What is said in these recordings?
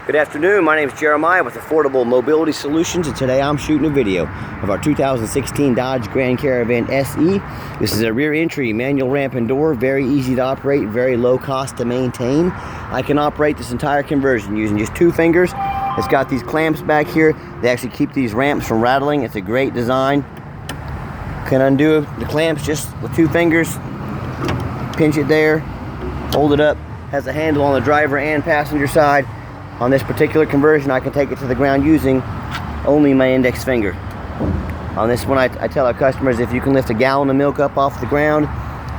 Good afternoon, my name is Jeremiah with Affordable Mobility Solutions, and today I'm shooting a video of our 2016 Dodge Grand Caravan SE. This is a rear entry manual ramp and door, very easy to operate, very low cost to maintain. I can operate this entire conversion using just 2 fingers. It's got these clamps back here. They actually keep these ramps from rattling. It's a great design. Can undo the clamps just with 2 fingers. Pinch it there, hold it up. Has a handle on the driver and passenger side. On this particular conversion, I can take it to the ground using only my index finger. On this one, I tell our customers, if you can lift a gallon of milk up off the ground,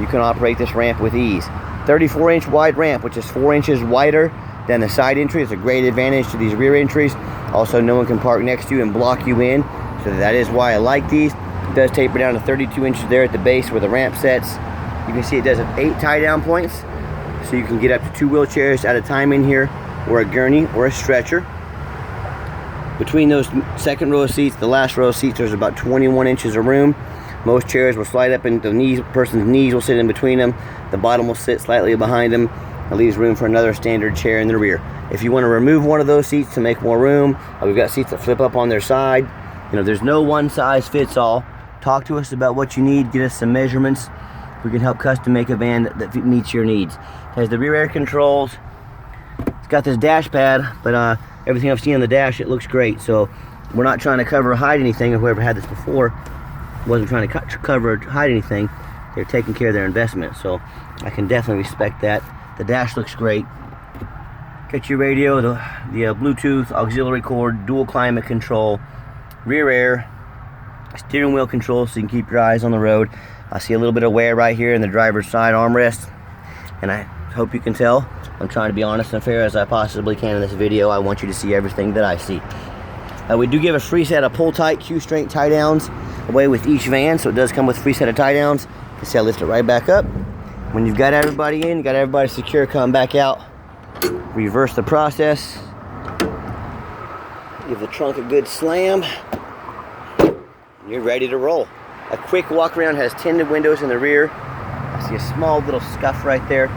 you can operate this ramp with ease. 34-inch wide ramp, which is 4 inches wider than the side entry. It's a great advantage to these rear entries. Also, no one can park next to you and block you in, so that is why I like these. It does taper down to 32 inches there at the base where the ramp sets. You can see it does have 8 tie-down points, so you can get up to 2 wheelchairs at a time in here, or a gurney, or a stretcher. Between those second row of seats, the last row of seats, there's about 21 inches of room. Most chairs will slide up, and the person's knees will sit in between them. The bottom will sit slightly behind them. It leaves room for another standard chair in the rear. If you want to remove one of those seats to make more room, we've got seats that flip up on their side. You know, there's no one size fits all. Talk to us about what you need. Get us some measurements. We can help custom make a van that meets your needs. It has the rear air controls. It's got this dash pad, but everything I've seen on the dash, it looks great. So we're not trying to cover or hide anything. If whoever had this before wasn't trying to cover or hide anything, they're taking care of their investment. So I can definitely respect that. The dash looks great. Got your radio, the Bluetooth, auxiliary cord, dual climate control, rear air, steering wheel control so you can keep your eyes on the road. I see a little bit of wear right here in the driver's side armrest, and I hope you can tell I'm trying to be honest and fair as I possibly can in this video. I want you to see everything that I see. We do give a free set of pull-tight Q-strength tie-downs away with each van, so it does come with a free set of tie-downs. You can see I lift it right back up. When you've got everybody in, you got everybody secure, come back out, reverse the process, give the trunk a good slam, and you're ready to roll. A quick walk around, has tinted windows in the rear. I see a small little scuff right there.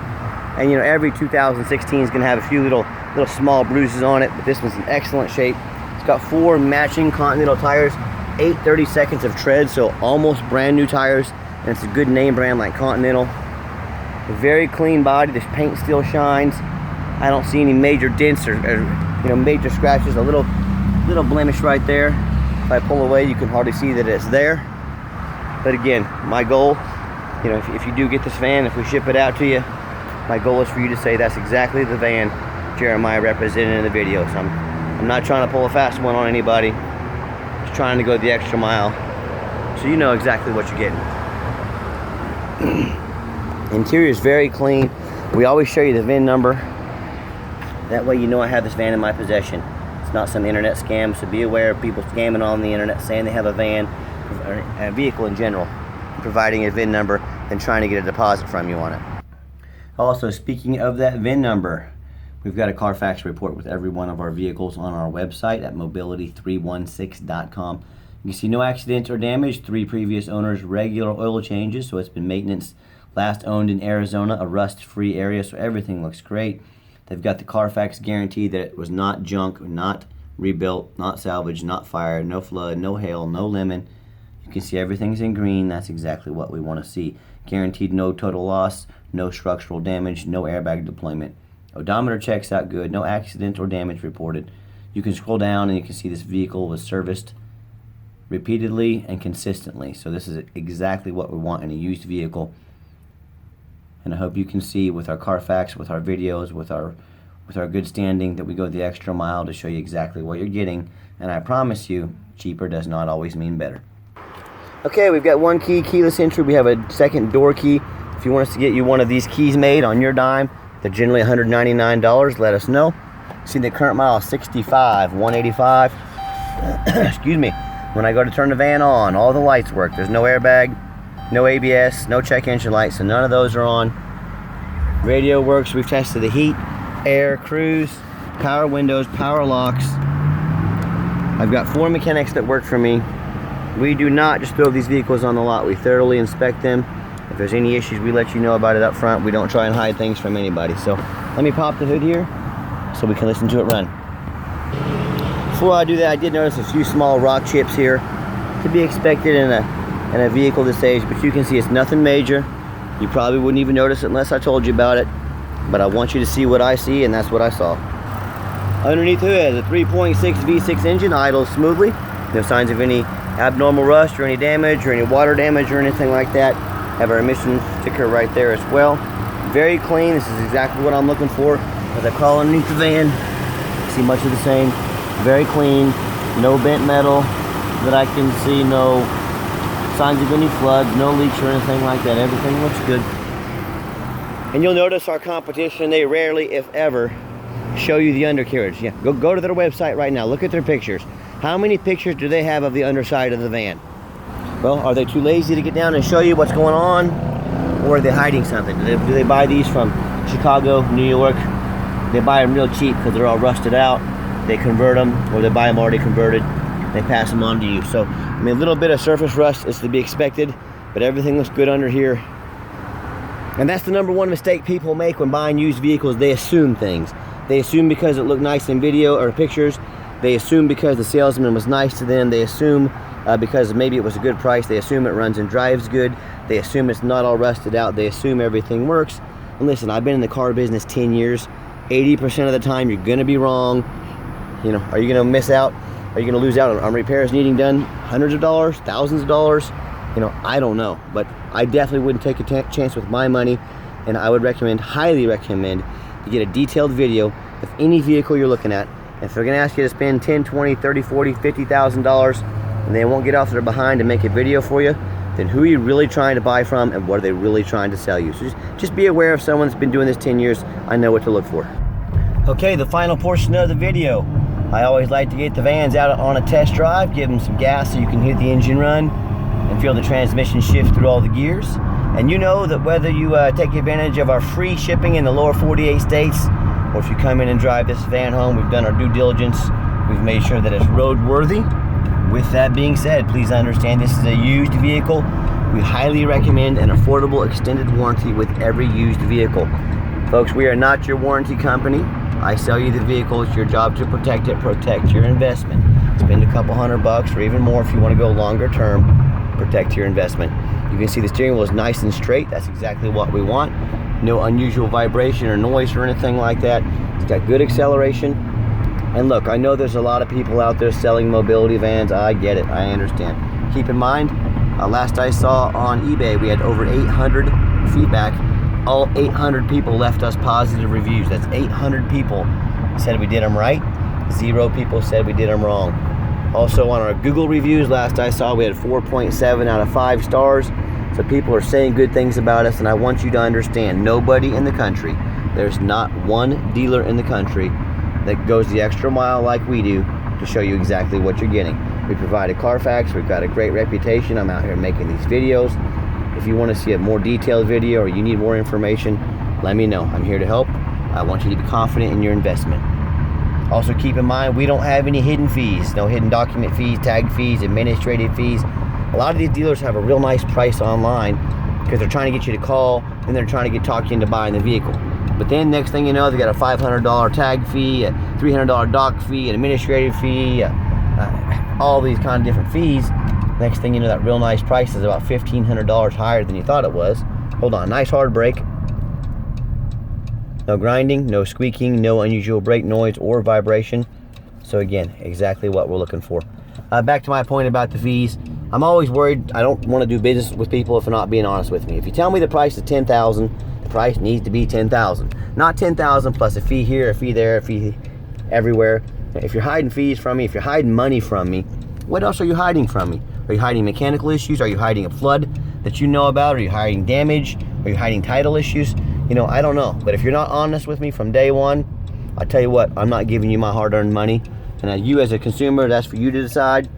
And you know, every 2016 is going to have a few little small bruises on it, but this one's in excellent shape. It's got 4 matching Continental tires, 8/32 of tread, so almost brand new tires, and it's a good name brand like Continental. A very clean body. This paint still shines. I don't see any major dents or you know, major scratches. A little blemish right there. If I pull away, you can hardly see that it's there. But again, my goal, you know, if you do get this van, if we ship it out to you, my goal is for you to say that's exactly the van Jeremiah represented in the video. So I'm not trying to pull a fast one on anybody. Just trying to go the extra mile so you know exactly what you're getting. Interior is very clean. We always show you the VIN number. That way you know I have this van in my possession. It's not some internet scam, so be aware of people scamming on the internet saying they have a van, or a vehicle in general, providing a VIN number and trying to get a deposit from you on it. Also, speaking of that VIN number, we've got a Carfax report with every one of our vehicles on our website at mobility316.com. You can see no accidents or damage, 3 previous owners, regular oil changes, so it's been maintenance, last owned in Arizona, a rust-free area, so everything looks great. They've got the Carfax guarantee that it was not junk, not rebuilt, not salvaged, not fired, no flood, no hail, no lemon. You can see everything's in green. That's exactly what we want to see. Guaranteed no total loss, no structural damage, no airbag deployment. Odometer checks out good, no accident or damage reported. You can scroll down and you can see this vehicle was serviced repeatedly and consistently. So this is exactly what we want in a used vehicle. And I hope you can see with our Carfax, with our videos, with our good standing, that we go the extra mile to show you exactly what you're getting. And I promise you, cheaper does not always mean better. Okay, we've got 1 key, keyless entry. We have a second door key. If you want us to get you one of these keys made on your dime, they're generally $199. Let us know. See, the current mile is 185. Excuse me. When I go to turn the van on, all the lights work. There's no airbag, no ABS, no check engine lights, so none of those are on. Radio works. We've tested the heat, air, cruise, power windows, power locks. I've got 4 mechanics that work for me. We do not just throw these vehicles on the lot. We thoroughly inspect them. If there's any issues, we let you know about it up front. We don't try and hide things from anybody. So let me pop the hood here so we can listen to it run. Before I do that, I did notice a few small rock chips here, to be expected in a vehicle this age, but you can see it's nothing major. You probably wouldn't even notice it unless I told you about it, but I want you to see what I see, and that's what I saw. Underneath the hood, the 3.6 V6 engine idles smoothly. No signs of any abnormal rust or any damage or any water damage or anything like that. Have our emission sticker right there as well. Very clean. This is exactly what I'm looking for. As I crawl underneath the van, see much of the same. Very clean. No bent metal that I can see. No signs of any floods, no leaks or anything like that. Everything looks good. And you'll notice our competition, they rarely, if ever, show you the undercarriage. Yeah, go to their website right now. Look at their pictures. How many pictures do they have of the underside of the van? Well, are they too lazy to get down and show you what's going on? Or are they hiding something? Do they buy these from Chicago, New York? They buy them real cheap because they're all rusted out. They convert them, or they buy them already converted. They pass them on to you. So, I mean, a little bit of surface rust is to be expected, but everything looks good under here. And that's the number one mistake people make when buying used vehicles. They assume things. They assume because it looked nice in video or pictures. They assume because the salesman was nice to them. They assume because maybe it was a good price. They assume it runs and drives good. They assume it's not all rusted out. They assume everything works. And listen, I've been in the car business 10 years. 80% of the time, you're going to be wrong. You know, are you going to miss out? Are you going to lose out on repairs needing done? Hundreds of dollars, thousands of dollars? You know, I don't know. But I definitely wouldn't take a chance with my money. And I would recommend, highly recommend, you get a detailed video of any vehicle you're looking at. If they're going to ask you to spend $10, $20, $30, $40, $50,000 and they won't get off their behind and make a video for you, then who are you really trying to buy from and what are they really trying to sell you? So just be aware if someone's been doing this 10 years, I know what to look for. Okay, the final portion of the video. I always like to get the vans out on a test drive, give them some gas so you can hear the engine run and feel the transmission shift through all the gears. And you know that whether you take advantage of our free shipping in the lower 48 states, or if you come in and drive this van home, we've done our due diligence. We've made sure that it's roadworthy. With that being said, please understand this is a used vehicle. We highly recommend an affordable extended warranty with every used vehicle. Folks, we are not your warranty company. I sell you the vehicle. It's your job to protect it, protect your investment. Spend a couple $100 or even more if you want to go longer term. Protect your investment. You can see the steering wheel is nice and straight. That's exactly what we want. No unusual vibration or noise or anything like that. It's got good acceleration. And look, I know there's a lot of people out there selling mobility vans. I get it. I understand. Keep in mind, last I saw on eBay, we had over 800 feedback. All 800 people left us positive reviews. That's 800 people said we did them right. 0 people said we did them wrong. Also on our Google reviews, last I saw, we had 4.7 out of 5 stars. So people are saying good things about us, and I want you to understand, nobody in the country, there's not one dealer in the country that goes the extra mile like we do to show you exactly what you're getting. We provide a Carfax. We've got a great reputation. I'm out here making these videos. If you want to see a more detailed video or you need more information, let me know. I'm here to help. I want you to be confident in your investment. Also keep in mind, we don't have any hidden fees. No hidden document fees, tag fees, administrative fees. A lot of these dealers have a real nice price online because they're trying to get you to call and they're trying to talk you into buying the vehicle. But then next thing you know, they got a $500 tag fee, a $300 doc fee, an administrative fee, all these kind of different fees. Next thing you know, that real nice price is about $1,500 higher than you thought it was. Hold on, nice hard brake. No grinding, no squeaking, no unusual brake noise or vibration. So again, exactly what we're looking for. Back to my point about the fees. I'm always worried. I don't want to do business with people if they're not being honest with me. If you tell me the price is $10,000, the price needs to be $10,000. Not $10,000 plus a fee here, a fee there, a fee everywhere. If you're hiding fees from me, if you're hiding money from me, what else are you hiding from me? Are you hiding mechanical issues? Are you hiding a flood that you know about? Are you hiding damage? Are you hiding title issues? You know, I don't know. But if you're not honest with me from day one, I tell you what, I'm not giving you my hard-earned money. And you as a consumer, that's for you to decide.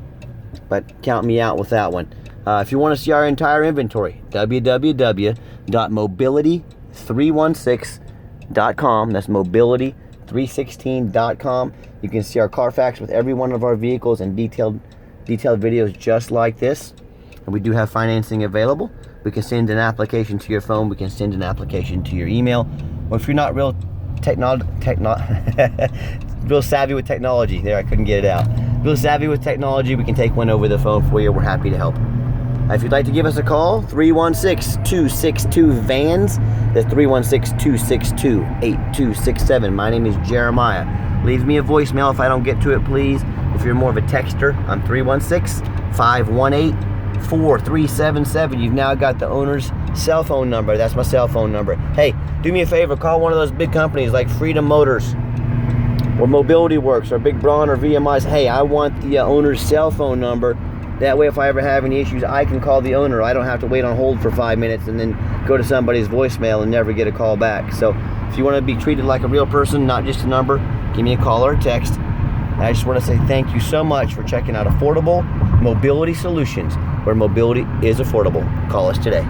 But count me out with that one. If you want to see our entire inventory, www.mobility316.com. That's mobility316.com. You can see our Carfax with every one of our vehicles and detailed videos just like this. And we do have financing available. We can send an application to your phone. We can send an application to your email. Or if you're not real real savvy with technology. There, I couldn't get it out. Real savvy with technology. We can take one over the phone for you. We're happy to help. If you'd like to give us a call, 316-262-VANS. That's 316-262-8267. My name is Jeremiah. Leave me a voicemail if I don't get to it, please. If you're more of a texter, I'm 316-518-4377. You've now got the owner's cell phone number. That's my cell phone number. Hey, do me a favor. Call one of those big companies like Freedom Motors or Mobility Works or Big Braun or VMIs. Hey, I want the owner's cell phone number. That way, if I ever have any issues, I can call the owner. I don't have to wait on hold for 5 minutes and then go to somebody's voicemail and never get a call back. So if you want to be treated like a real person, not just a number, give me a call or a text. And I just want to say thank you so much for checking out Affordable Mobility Solutions, where mobility is affordable. Call us today.